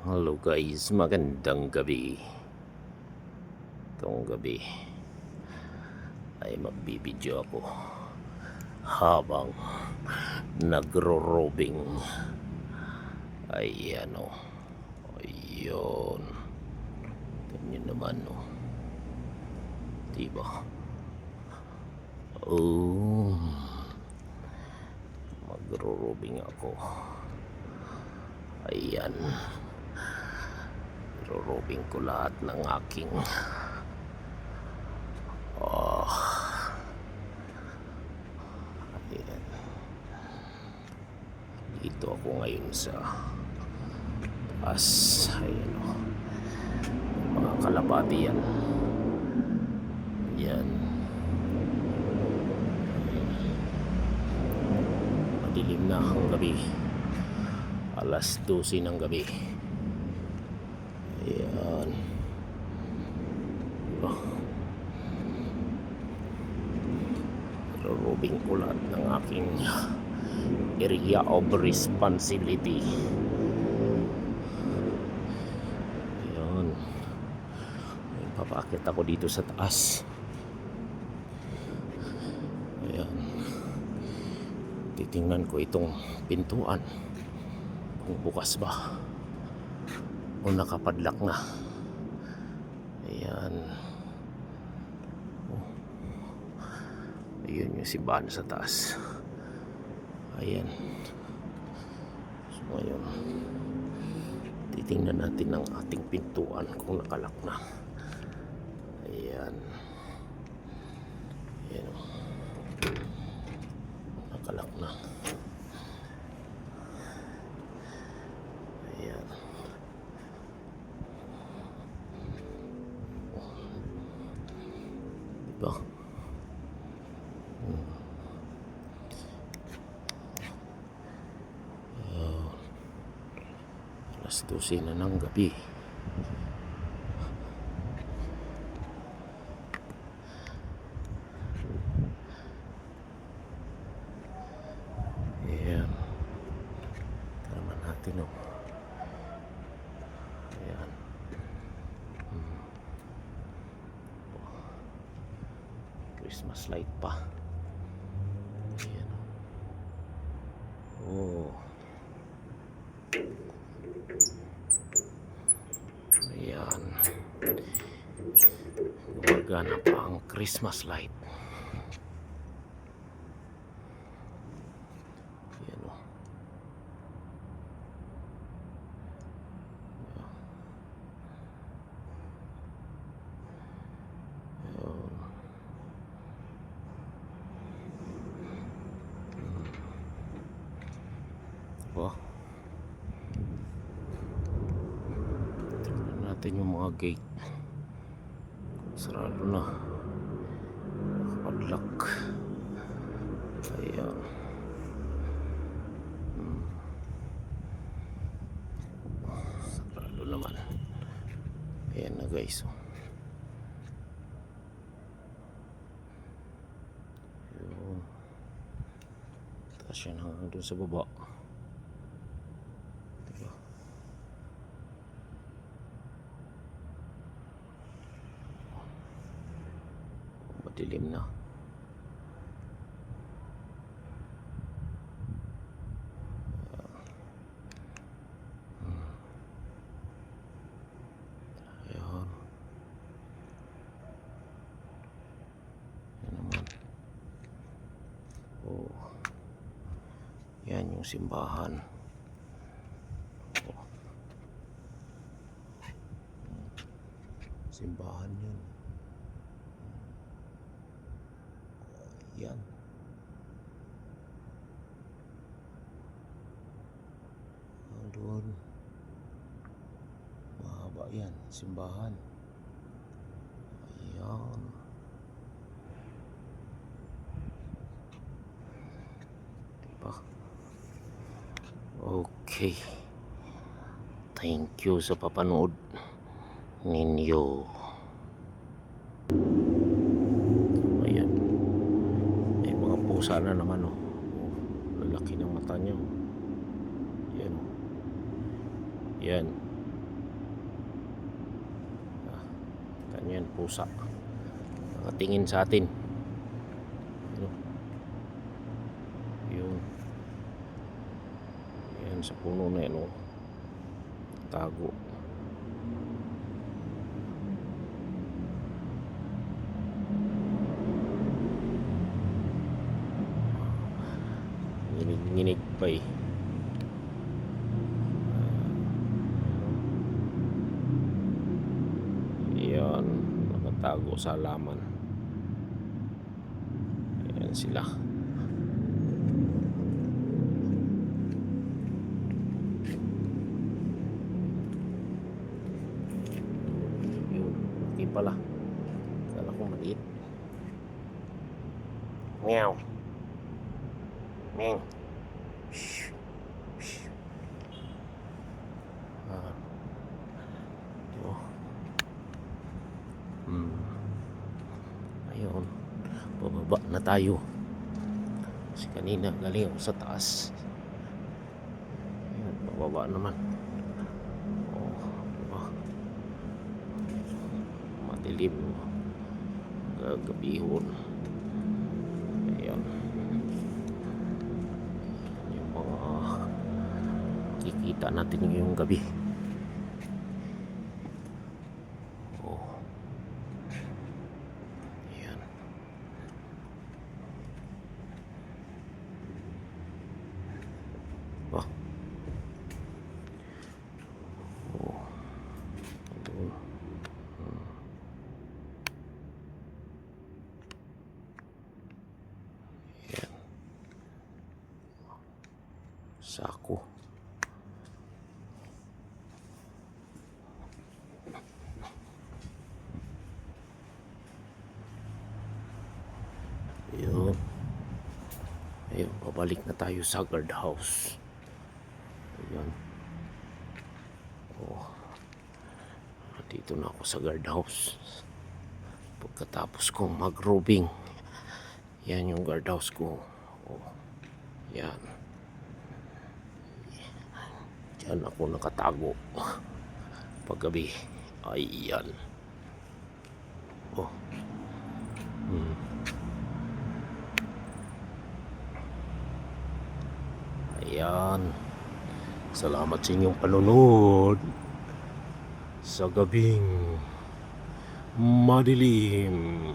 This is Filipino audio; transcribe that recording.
Hello guys, magandang gabi. Itong gabi ay magbibideo ako habang nagro-robing. Ay ano, ayun. Ganyan naman no. Diba? Oh, magro-robing ako. Ayan. Rorobing ko lahat ng aking ayan. Dito ako ngayon sa taas. Ayan o. Mga kalapati yan. Yan. Madilim na ang gabi. Alas 12 ng gabi. Ayan. Rorobing ko lahat ng aking area of responsibility. Ayan. Papakit ako dito sa taas. Ayan. Titingnan ko itong pintuan kung bukas ba o nakapadlock na. Ayan. Ayun yung simbahan sa taas. Ayan. So ngayon titingnan natin ang ating pintuan kung nakalak na. Ayan. Ayan. Nakalak na. Ayan. Diba? Alas 12 na ng gabi. Ayan. Tama natin o. Ayan. Christmas light pa. Ayan. Oh. Ayan. Gumagana pa ang Christmas light. Ayan o. Ayan. Diba? Tignan natin yung mga gate. Sarado na. Padlock. Ayan. Sarado naman. Ayan na guys. Ayan. Tapos yan hanggang doon sa baba. Diba? Madilim na. Ayan. Yan naman. Oh. Yan yung simbahan. Oh. Simbahan yun. Yan. Doon. Mahaba yan. Simbahan. Ayan. Diba? Okay. Thank you sa papanood ninyo. Ayan. May mga pusa na naman oh. Lalaki ng mata nyo. Yan. Yan. Ayan, pusa. Nakatingin sa atin. Ano? Yun. Ayan, sa puno na yan, oh. Tago. Nginig pa eh. Ayan, nakatago sa halaman. Ayan sila. Yun, okay pala. Kala ko maliit. Meow. Meow. Ah. Oh. Ayun. Bababa na tayo. Kasi kanina galing ako sa taas. Ayun, bababa naman. Oh, diba? Madilim. Gagabihon. Ayan. Yung mga kikita natin ngayong gabi. Oh. Ayan. Oh. Oh. Doon. Ayan. Sako. Ayun. Ayun, pabalik na tayo sa guardhouse. Ayun. Oh. Dito na ako sa guardhouse. Pagkatapos kong mag-robing. Yan yung guardhouse ko. Oh. Yan. Diyan ako nakatago. Paggabi. Ayan. Oh. Ayan. Salamat sa inyong panunod sa gabing madilim.